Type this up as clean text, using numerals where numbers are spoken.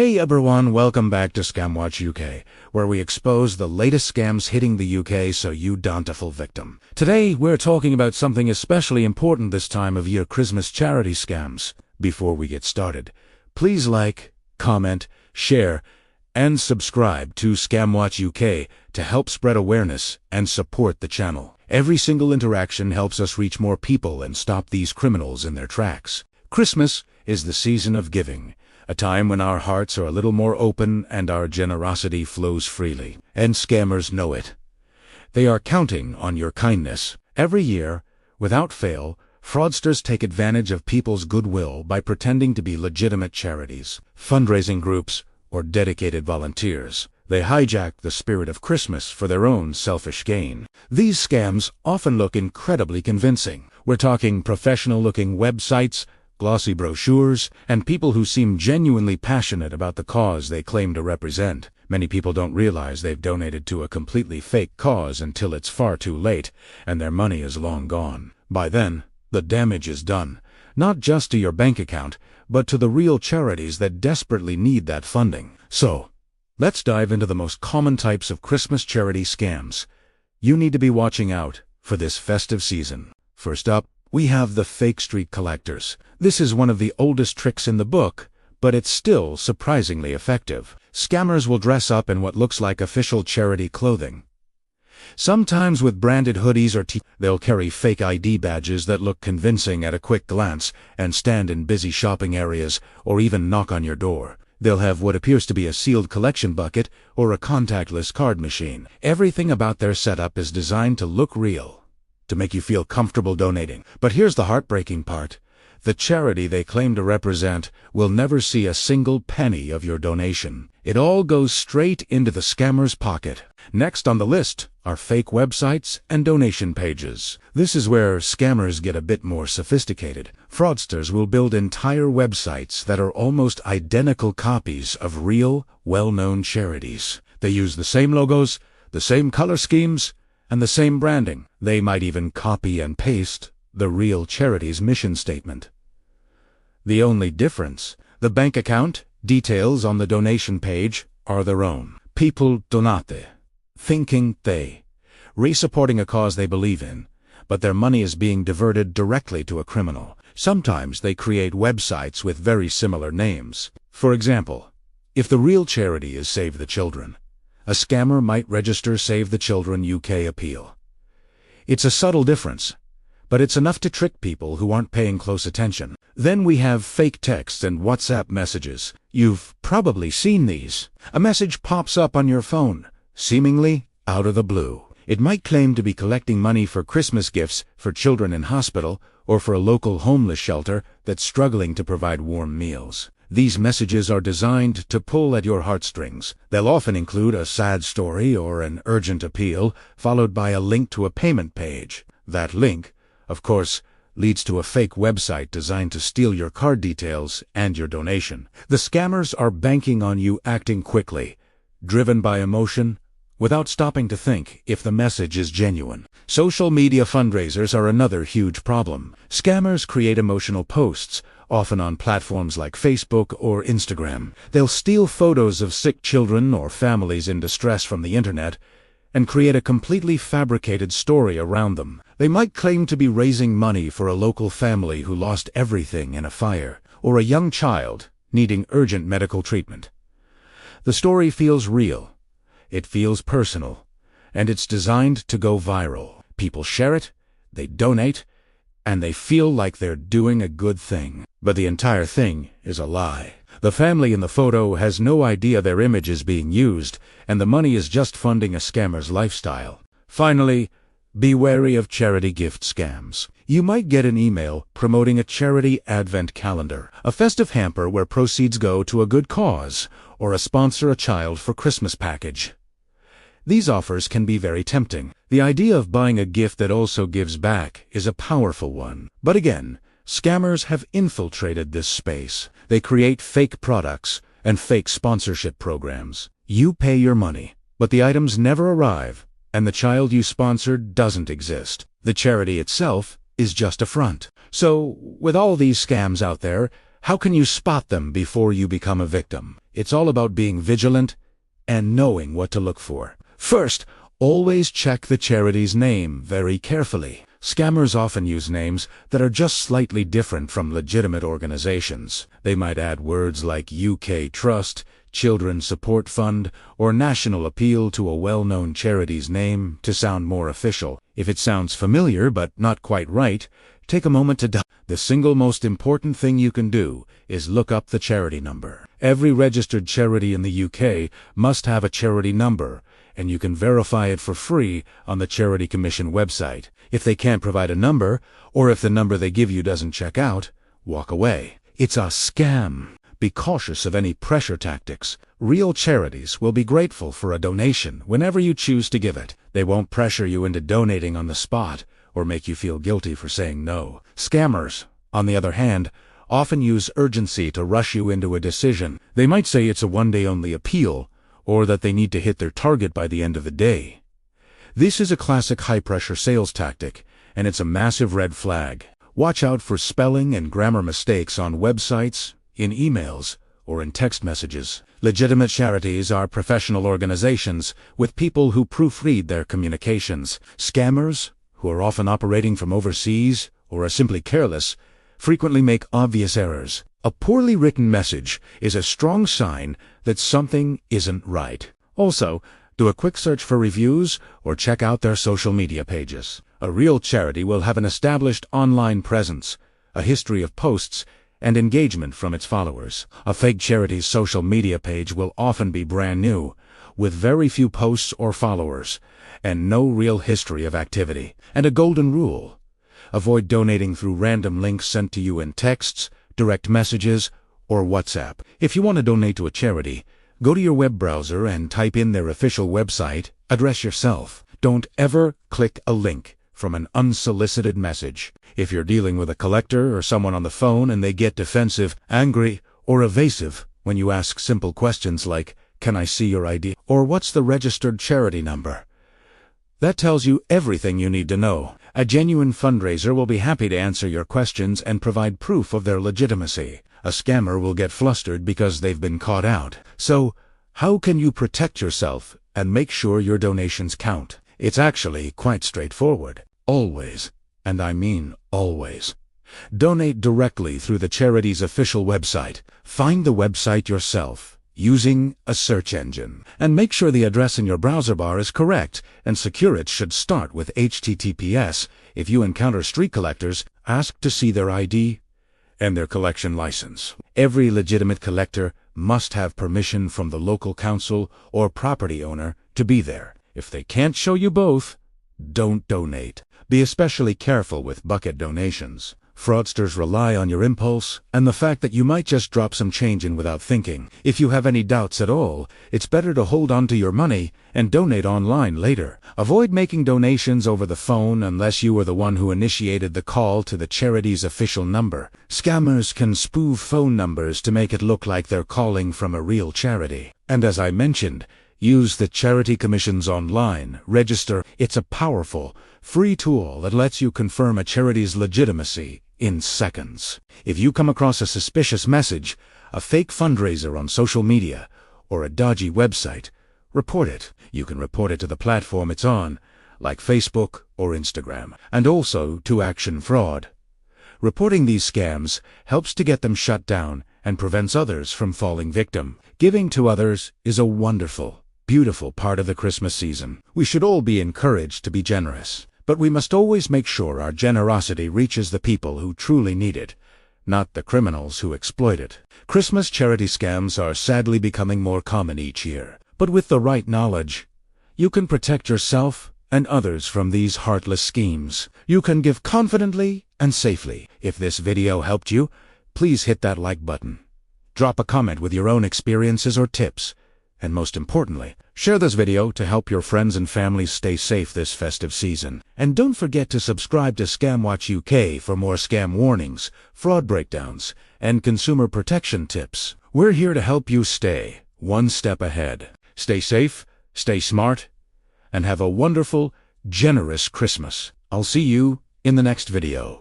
Hey everyone, welcome back to ScamWatch UK, where we expose the latest scams hitting the UK so you don't fall victim. Today, we're talking about something especially important this time of year: Christmas charity scams. Before we get started, please like, comment, share, and subscribe to ScamWatch UK to help spread awareness and support the channel. Every single interaction helps us reach more people and stop these criminals in their tracks. Christmas is the season of giving, a time when our hearts are a little more open and our generosity flows freely. And scammers know it. They are counting on your kindness. Every year, without fail, fraudsters take advantage of people's goodwill by pretending to be legitimate charities, fundraising groups, or dedicated volunteers. They hijack the spirit of Christmas for their own selfish gain. These scams often look incredibly convincing. We're talking professional-looking websites, glossy brochures, and people who seem genuinely passionate about the cause they claim to represent. Many people don't realize they've donated to a completely fake cause until it's far too late, and their money is long gone. By then, the damage is done, not just to your bank account, but to the real charities that desperately need that funding. So, let's dive into the most common types of Christmas charity scams you need to be watching out for this festive season. First up, we have the fake street collectors. This is one of the oldest tricks in the book, but it's still surprisingly effective. Scammers will dress up in what looks like official charity clothing. Sometimes with branded hoodies or they'll carry fake ID badges that look convincing at a quick glance and stand in busy shopping areas or even knock on your door. They'll have what appears to be a sealed collection bucket or a contactless card machine. Everything about their setup is designed to look real, to make you feel comfortable donating. But here's the heartbreaking part. The charity they claim to represent will never see a single penny of your donation. It all goes straight into the scammer's pocket. Next on the list are fake websites and donation pages. This is where scammers get a bit more sophisticated. Fraudsters will build entire websites that are almost identical copies of real, well-known charities. They use the same logos, the same color schemes, and the same branding. They might even copy and paste the real charity's mission statement. The only difference: the bank account details on the donation page are their own. People donate, thinking they re-supporting a cause they believe in, but their money is being diverted directly to a criminal. Sometimes they create websites with very similar names. For example, if the real charity is Save the Children, a scammer might register Save the Children UK Appeal. It's a subtle difference, but it's enough to trick people who aren't paying close attention. Then we have fake text and WhatsApp messages. You've probably seen these. A message pops up on your phone, seemingly out of the blue. It might claim to be collecting money for Christmas gifts for children in hospital or for a local homeless shelter that's struggling to provide warm meals. These messages are designed to pull at your heartstrings. They'll often include a sad story or an urgent appeal, followed by a link to a payment page. That link, of course, leads to a fake website designed to steal your card details and your donation. The scammers are banking on you acting quickly, driven by emotion, without stopping to think if the message is genuine. Social media fundraisers are another huge problem. Scammers create emotional posts, often on platforms like Facebook or Instagram. They'll steal photos of sick children or families in distress from the internet and create a completely fabricated story around them. They might claim to be raising money for a local family who lost everything in a fire, or a young child needing urgent medical treatment. The story feels real, it feels personal, and it's designed to go viral. People share it, they donate, and they feel like they're doing a good thing. But the entire thing is a lie. The family in the photo has no idea their image is being used, and the money is just funding a scammer's lifestyle. Finally, be wary of charity gift scams. You might get an email promoting a charity advent calendar, a festive hamper where proceeds go to a good cause, or a sponsor a child for Christmas package. These offers can be very tempting. The idea of buying a gift that also gives back is a powerful one. But again, scammers have infiltrated this space. They create fake products and fake sponsorship programs. You pay your money, but the items never arrive, and the child you sponsored doesn't exist. The charity itself is just a front. So, with all these scams out there, how can you spot them before you become a victim? It's all about being vigilant and knowing what to look for. First, always check the charity's name very carefully. Scammers often use names that are just slightly different from legitimate organizations. They might add words like UK Trust, Children's Support Fund, or National Appeal to a well-known charity's name to sound more official. If it sounds familiar but not quite right, take a moment to The single most important thing you can do is look up the charity number. Every registered charity in the UK must have a charity number, and you can verify it for free on the Charity Commission website. If they can't provide a number, or if the number they give you doesn't check out, walk away. It's a scam. Be cautious of any pressure tactics. Real charities will be grateful for a donation whenever you choose to give it. They won't pressure you into donating on the spot or make you feel guilty for saying no. Scammers, on the other hand, often use urgency to rush you into a decision. They might say it's a one-day-only appeal, or that they need to hit their target by the end of the day. This is a classic high-pressure sales tactic, and it's a massive red flag. Watch out for spelling and grammar mistakes on websites, in emails, or in text messages. Legitimate charities are professional organizations with people who proofread their communications. Scammers, who are often operating from overseas or are simply careless, frequently make obvious errors. A poorly written message is a strong sign that something isn't right. Also, do a quick search for reviews or check out their social media pages. A real charity will have an established online presence, a history of posts, and engagement from its followers. A fake charity's social media page will often be brand new, with very few posts or followers, and no real history of activity. And a golden rule: avoid donating through random links sent to you in texts, direct messages, or WhatsApp. If you want to donate to a charity, go to your web browser and type in their official website address yourself. Don't ever click a link from an unsolicited message. If you're dealing with a collector or someone on the phone and they get defensive, angry, or evasive when you ask simple questions like, "Can I see your ID?" or "What's the registered charity number?" that tells you everything you need to know. A genuine fundraiser will be happy to answer your questions and provide proof of their legitimacy. A scammer will get flustered because they've been caught out. So, how can you protect yourself and make sure your donations count? It's actually quite straightforward. Always, and I mean always, donate directly through the charity's official website. Find the website yourself using a search engine, and make sure the address in your browser bar is correct, and secure it should start with HTTPS. If you encounter street collectors, ask to see their ID and their collection license. Every legitimate collector must have permission from the local council or property owner to be there. If they can't show you both, don't donate. Be especially careful with bucket donations. Fraudsters rely on your impulse and the fact that you might just drop some change in without thinking. If you have any doubts at all, it's better to hold on to your money and donate online later. Avoid making donations over the phone unless you were the one who initiated the call to the charity's official number. Scammers can spoof phone numbers to make it look like they're calling from a real charity. And as I mentioned, use the Charity Commission's online register. It's a powerful, free tool that lets you confirm a charity's legitimacy in seconds. If you come across a suspicious message, a fake fundraiser on social media, or a dodgy website, report it. You can report it to the platform it's on, like Facebook or Instagram, and also to Action Fraud. Reporting these scams helps to get them shut down and prevents others from falling victim. Giving to others is a wonderful, beautiful part of the Christmas season. We should all be encouraged to be generous, but we must always make sure our generosity reaches the people who truly need it, not the criminals who exploit it. Christmas charity scams are sadly becoming more common each year, but with the right knowledge, you can protect yourself and others from these heartless schemes. You can give confidently and safely. If this video helped you, please hit that like button. Drop a comment with your own experiences or tips. And most importantly, share this video to help your friends and family stay safe this festive season. And don't forget to subscribe to ScamWatch UK for more scam warnings, fraud breakdowns, and consumer protection tips. We're here to help you stay one step ahead. Stay safe, stay smart, and have a wonderful, generous Christmas. I'll see you in the next video.